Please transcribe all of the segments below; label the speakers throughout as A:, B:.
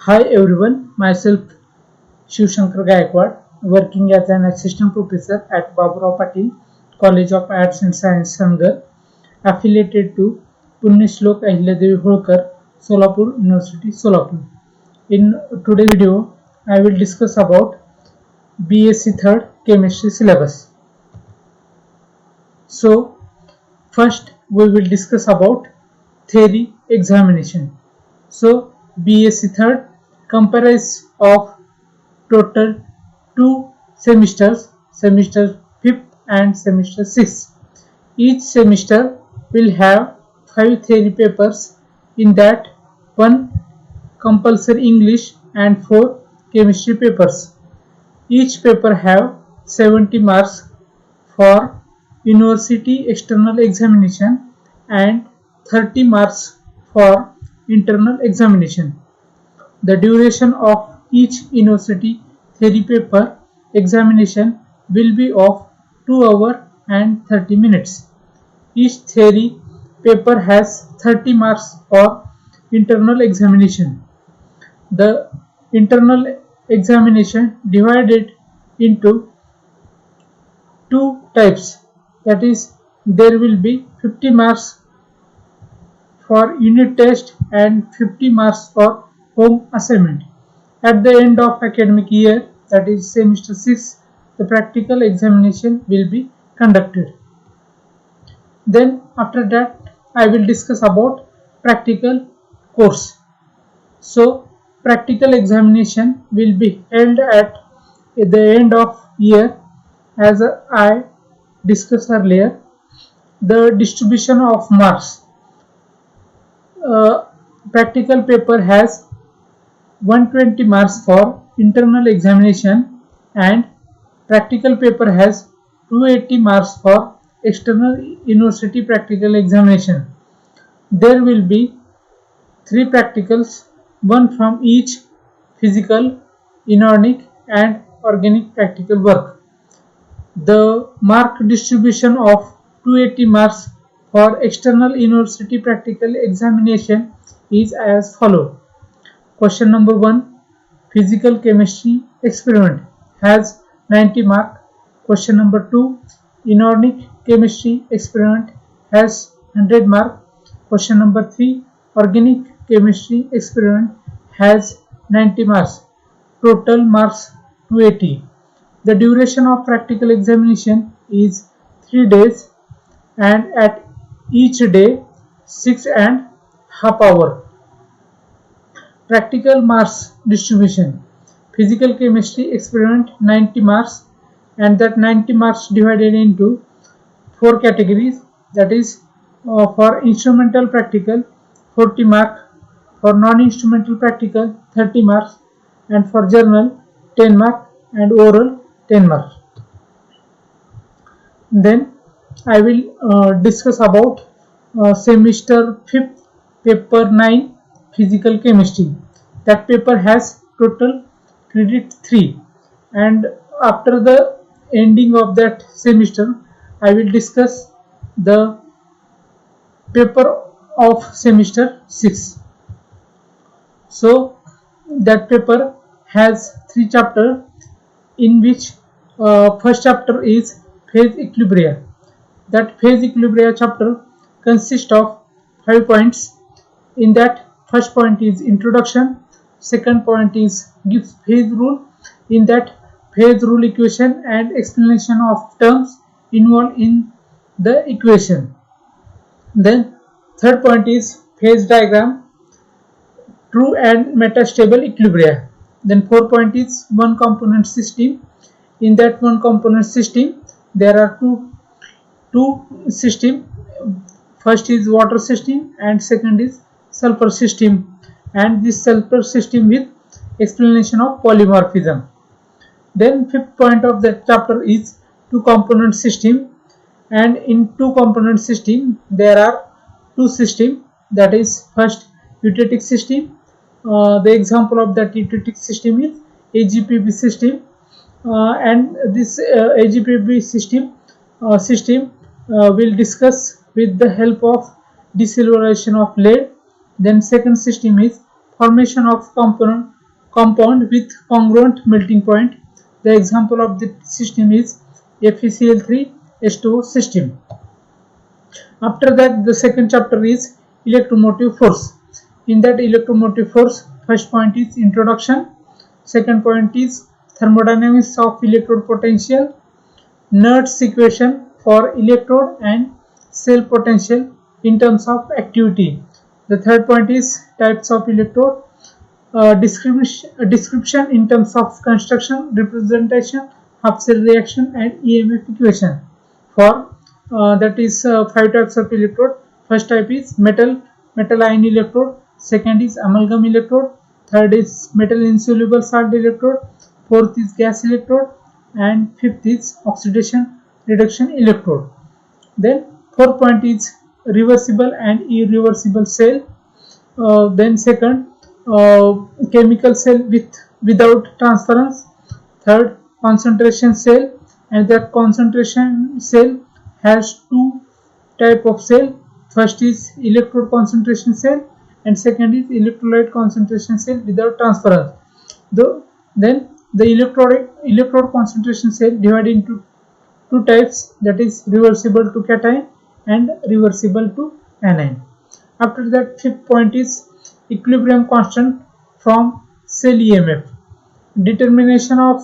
A: Hi everyone, myself Shiv Shankar Gaikwad, working as an assistant professor at Baburao Patil College of Arts and Science, Sangar, affiliated to Punyashlok Ahilyadevi Holkar, Solapur University, Solapur. In today's video, I will discuss about BSc 3rd Chemistry syllabus. So, first we will discuss about theory examination. So, BSc 3rd comprises of total two semesters, semester 5th and semester 6th. Each semester will have 5 theory papers, in that one compulsory English and 4 chemistry papers. Each paper have 70 marks for university external examination and 30 marks for internal examination. The duration of each university theory paper examination will be of 2 hours and 30 minutes. Each theory paper has 30 marks for internal examination. The internal examination divided into two types, that is, there will be 50 marks for unit test and 50 marks for home assignment. At the end of academic year, that is semester 6, the practical examination will be conducted. Then after that I will discuss about practical course. So practical examination will be held at the end of year. As I discussed earlier, the distribution of marks. Practical paper has 120 marks for internal examination and practical paper has 280 marks for external university practical examination. There will be 3 practicals, one from each physical, inorganic and organic practical work. The mark distribution of 280 marks for external university practical examination is as follows. Question number 1, physical chemistry experiment has 90 mark. Question number 2, inorganic chemistry experiment has 100 mark. Question number 3, organic chemistry experiment has 90 marks. Total marks 280. The duration of practical examination is 3 days and at each day 6.5 hours. Practical marks distribution. Physical chemistry experiment 90 marks, and that 90 marks divided into 4 categories, that is, for instrumental practical 40 marks, for non-instrumental practical 30 marks, and for journal 10 marks and oral 10 marks. Then I will discuss about semester 5th paper 9 physical chemistry. That paper has total credit 3, and after the ending of that semester I will discuss the paper of semester 6. So that paper has 3 chapters, in which first chapter is phase equilibria. That phase equilibria chapter consists of 5 points. In that, first point is introduction, second point is Gibbs phase rule. In that, phase rule equation and explanation of terms involved in the equation. Then third point is phase diagram, true and metastable equilibria. Then 4 point is one component system. In that one component system there are two system. First is water system and second is sulfur system, and this sulfur system with explanation of polymorphism. Then fifth point of that chapter is two component system, and in two component system there are two system, that is, first eutectic system. The example of that eutectic system is AgPb system, and this AgPb system will discuss with the help of desilverization of lead. Then second system is formation of compound with congruent melting point. The example of the system is FeCl3H2O system. After that, the second chapter is electromotive force. In that electromotive force, first point is introduction, second point is thermodynamics of electrode potential, Nernst equation for electrode and cell potential in terms of activity. The third point is types of electrode, description in terms of construction, representation, half cell reaction and EMF equation. For that is 5 types of electrode. First type is metal ion electrode, second is amalgam electrode, third is metal insoluble salt electrode, fourth is gas electrode, and fifth is oxidation reduction electrode. Then fourth point is reversible and irreversible cell. Then second, chemical cell without transference. Third, concentration cell, and that concentration cell has two type of cell. First is electrode concentration cell and second is electrolyte concentration cell without transference. Then the electrode concentration cell divided into two types, that is reversible to cation and reversible to anion. After that, fifth point is equilibrium constant from cell EMF. Determination of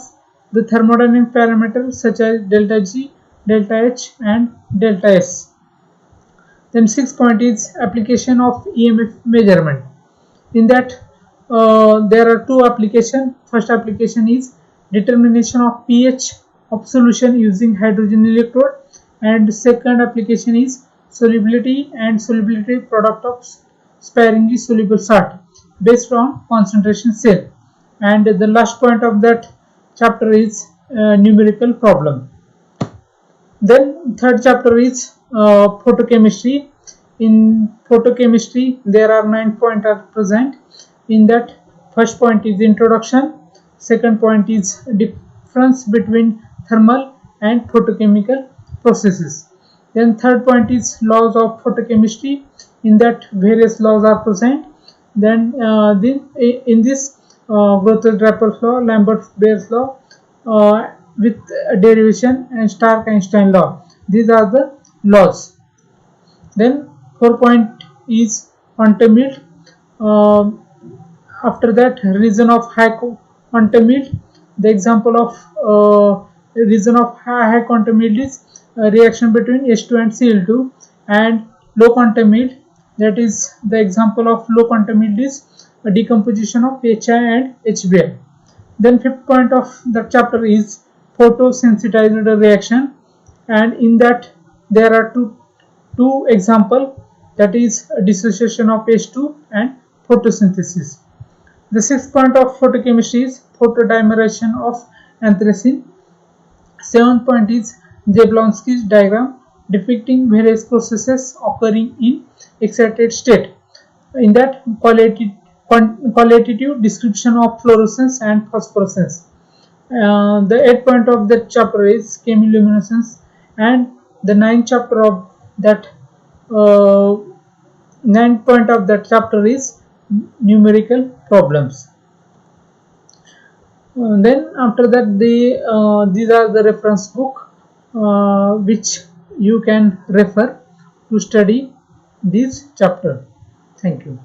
A: the thermodynamic parameters such as delta G, delta H and delta S. Then sixth point is application of EMF measurement. In that there are two applications. First application is determination of pH of solution using hydrogen electrode, and second application is solubility and solubility product of sparingly soluble salt based on concentration cell. And the last point of that chapter is numerical problem. Then third chapter is photochemistry. In photochemistry there are 9 points are present. In that, first point is introduction, second point is difference between thermal and photochemical processes. Then third point is laws of photochemistry. In that, various laws are present. Then in this Grothendieck-Draper's law, Lambert-Beer's law with derivation, and Stark-Einstein law. These are the laws. Then 4 point is quantum yield. After that, reason of high quantum yield. The example of reason of high quantum yield is reaction between H2 and Cl2, and low quantum yield, that is the example of low quantum yield is a decomposition of HI and HBr. Then fifth point of the chapter is photosensitized reaction, and in that there are two example, that is dissociation of H2 and photosynthesis. The sixth point of photochemistry is photodimerization of anthracene. Seventh point is Jablonski's diagram depicting various processes occurring in excited state. In that, qualitative description of fluorescence and phosphorescence. The 8th point of that chapter is chemiluminescence, and the 9th chapter of that 9th point of that chapter is numerical problems. Then after that, these are the reference book which you can refer to study this chapter. Thank you.